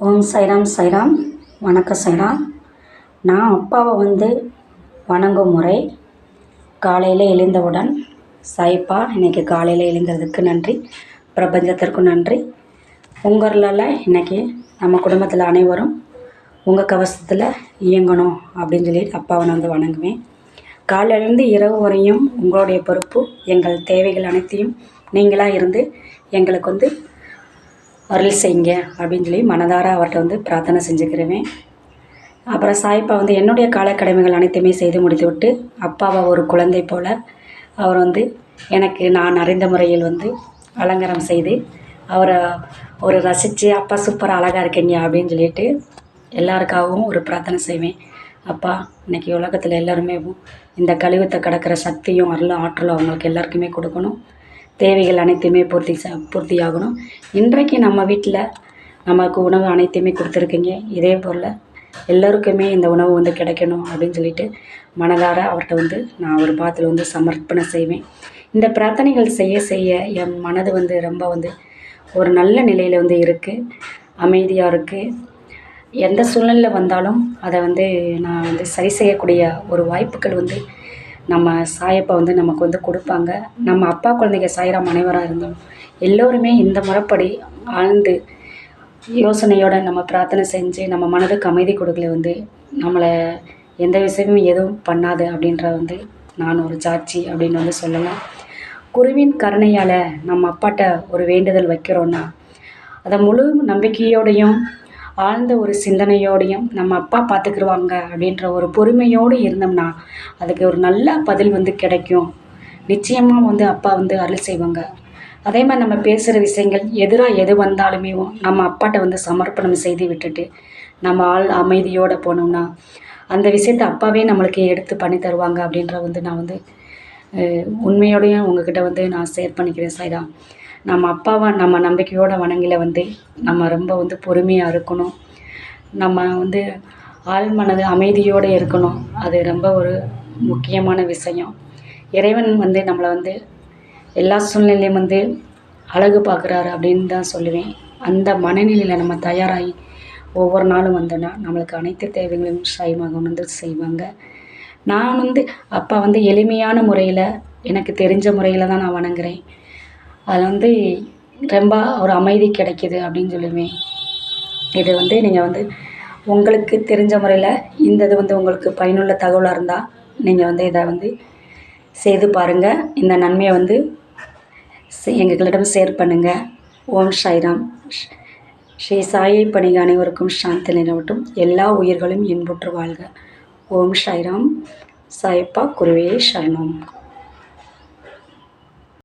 ஓம் சைராம் சைராம். வணக்கம் சைராம். நான் அப்பாவை வணங்கும் முறை காலையில் எழுந்தவுடன் சாய்ப்பா இன்றைக்கி காலையில் எழுந்ததுக்கு நன்றி, பிரபஞ்சத்திற்கும் நன்றி. உங்களால் இன்றைக்கி நம்ம குடும்பத்தில் அனைவரும் உங்கள் கவசத்தில் இயங்கணும் அப்படின்னு சொல்லிட்டு அப்பாவை நான் வணங்குவேன். காலையிலேருந்து இரவு வரையும் உங்களுடைய பொறுப்பு, எங்கள் தேவைகள் அனைத்தையும் நீங்களாக இருந்து எங்களுக்கு அருள் செய்யுங்க அப்படின்னு சொல்லி மனதார அவர்கிட்ட பிரார்த்தனை செஞ்சுக்கிறேன். அப்புறம் சாய்ப்பா என்னுடைய காலக்கடமைகள் அனைத்துமே செய்து முடித்து விட்டு அப்பாவை ஒரு குழந்தை போல் அவர் எனக்கு நான் அறிந்த முறையில் அலங்காரம் செய்து அவரை ஒரு ரசித்து, அப்பா சூப்பராக அழகாக இருக்கீங்க அப்படின்னு சொல்லிட்டு எல்லாருக்காகவும் ஒரு பிரார்த்தனை செய்வேன். அப்பா, இன்றைக்கி உலகத்தில் எல்லாருமே இந்த கழிவுத்தை கடக்கிற சக்தியும் அருளும் ஆற்றலும் அவங்களுக்கு எல்லாருக்குமே கொடுக்கணும். தேவைகள் அனைத்தையுமே பூர்த்தியாகணும். இன்றைக்கு நம்ம வீட்டில் நமக்கு உணவு அனைத்தையுமே கொடுத்துருக்கீங்க. இதே போல் எல்லோருக்குமே இந்த உணவு கிடைக்கணும் அப்படின்னு சொல்லிட்டு மனதார அவர்கிட்ட நான் ஒரு பாத்தில் சமர்ப்பணம் செய்வேன். இந்த பிரார்த்தனைகள் செய்ய செய்ய என் மனது ரொம்ப ஒரு நல்ல நிலையில் இருக்குது, அமைதியாக இருக்குது. எந்த சூழ்நிலையில் வந்தாலும் அதை நான் சரி செய்யக்கூடிய ஒரு வாய்ப்புகள் நம்ம சாயப்பா நமக்கு கொடுப்பாங்க. நம்ம அப்பா குழந்தைங்க சாய்ராம் அனைவராக இருந்தோம் எல்லோருமே இந்த முறைப்படி ஆழ்ந்து யோசனையோடு நம்ம பிரார்த்தனை செஞ்சு நம்ம மனதுக்கு அமைதி கொடுக்கல நம்மளை எந்த விஷயமும் எதுவும் பண்ணாது அப்படின்ற நான் ஒரு சாட்சி அப்படின்னு சொல்லலாம். குருவின் கருணையால் நம்ம அப்பாட்ட ஒரு வேண்டுதல் வைக்கிறோன்னா அதை முழு நம்பிக்கையோடையும் ஆழ்ந்த ஒரு சிந்தனையோடையும் நம்ம அப்பா பார்த்துக்கிடுவாங்க அப்படின்ற ஒரு பொறுமையோடு இருந்தோம்னா அதுக்கு ஒரு நல்ல பதில் கிடைக்கும். நிச்சயமாக அப்பா அருள் செய்வாங்க. அதே மாதிரி நம்ம பேசுகிற விஷயங்கள் எதிராக எது வந்தாலுமே நம்ம அப்பாட்ட சமர்ப்பணம் செய்து விட்டுட்டு நம்ம அமைதியோடு போனோம்னா அந்த விஷயத்தை அப்பாவே நம்மளுக்கு எடுத்து பண்ணி தருவாங்க அப்படின்ற நான் உண்மையோடையும் உங்ககிட்ட நான் ஷேர் பண்ணிக்கிறேன் சாய்ராம். நம்ம அப்பாவை நம்ம நம்பிக்கையோட வணங்கில நம்ம ரொம்ப பொறுமையாக இருக்கணும். நம்ம ஆழ்மனது அமைதியோடு இருக்கணும். அது ரொம்ப ஒரு முக்கியமான விஷயம். இறைவன் நம்மளை எல்லா சூழ்நிலையும் அழகு பார்க்குறாரு அப்படின்னு தான் சொல்லுவேன். அந்த மனநிலையில் நம்ம தயாராகி ஒவ்வொரு நாளும் வந்தோன்னா நம்மளுக்கு அனைத்து தேவைகளையும் சாய்மாக செய்வாங்க. நான் அப்பா எளிமையான முறையில் எனக்கு தெரிஞ்ச முறையில் தான் நான் வணங்குறேன். அதில் ரொம்ப ஒரு அமைதி கிடைக்கிது அப்படின்னு சொல்லுவேன். இது நீங்கள் உங்களுக்கு தெரிஞ்ச முறையில் இந்த இது உங்களுக்கு பயனுள்ள தகவலாக இருந்தால் நீங்கள் இதை செய்து பாருங்கள். இந்த நன்மையை எங்களிடம் ஷேர் பண்ணுங்கள். ஓம் சாய்ராம். ஸ்ரீ சாயை பணிக அனைவருக்கும் சாந்தி நிலவட்டும். எல்லா உயிர்களும் இன்புற்று வாழ்க. ஓம் சாய்ராம். சாயப்பா குருவே சரணம்.